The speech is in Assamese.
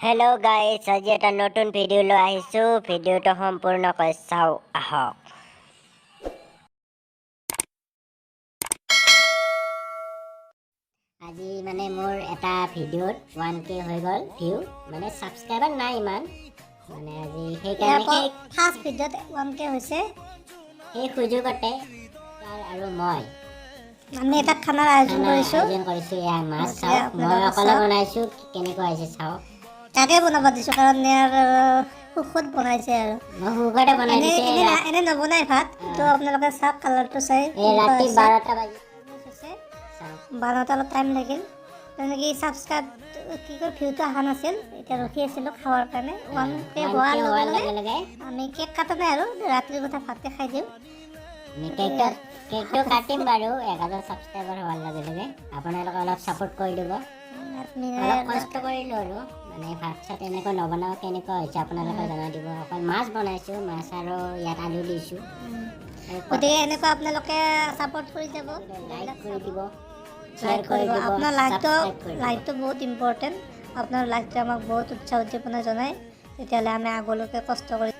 হেল্ল' গাইজ, আজি এটা নতুন ভিডিঅ' লৈ আহিছোঁ। ভিডিঅ'টো সম্পূৰ্ণকৈ চাওঁ আহক। আজি মানে মোৰ এটা ভিডিঅ'ত 1K হৈ গ'ল ভিউ, মানে ছাবস্ক্ৰাইবাৰ নাই ইমান, মানে আজি সেইকাৰণে ফাৰ্ষ্ট ভিডিঅ'ত 1K হৈছে। সেই সুযোগতে আৰু মই এটা খানাৰ আয়োজন কৰিছোঁ। এয়া মাছ চাওক, মই অকলে বনাইছোঁ, কেনেকুৱা হৈছে চাওক। তাকে বনাব দিছোঁ কাৰণ ইয়াৰ সুখত বনাইছে আৰু মই সুখতে বনাই দিছোঁ। এনে নবনাই ভাত, তো আপোনালোকে চাওক কালাৰটো চাই। ৰাতি 12টা বাজি 12টা অলপ টাইম লাগিল, তেনেকৈ ছাবস্ক্ৰাইব ভিউটো অহা নাছিল। এতিয়া ৰখি আছিলোঁ খাবৰ কাৰণে। 1K হোৱাৰ লগে লগে আমি কেক কটা নাই আৰু ৰাতিৰ কথা ভাতকে খাই দিওঁ। কেকটো কাটিম বাৰু 1000 ছাবস্ক্ৰাইবাৰ হোৱাৰ লগে লগে। আপোনালোকে অলপ ছাপোৰ্ট কৰি দিব। অলপ কষ্ট কৰিলোঁ আৰু মানে ভাত চাত এনেকৈ নবনাওঁ, কেনেকুৱা হৈছে আপোনালোকে জনাই দিব। অকল মাছ বনাইছোঁ, মাছ আৰু ইয়াত আলু দিছোঁ। গতিকে এনেকুৱা আপোনালোকে ছাপোৰ্ট কৰি যাব, লাইক কৰি দিব, শ্বেয়াৰ কৰি দিব। আপোনাৰ ছাবস্ক্ৰাইব কৰি দিব। লাইকটো বহুত ইম্পৰ্টেণ্ট। আপোনাৰ লাইকটোৱে আমাক বহুত উৎসাহ উদ্দীপনা জনায়। তেতিয়াহ'লে আমি আগলৈকে কষ্ট কৰি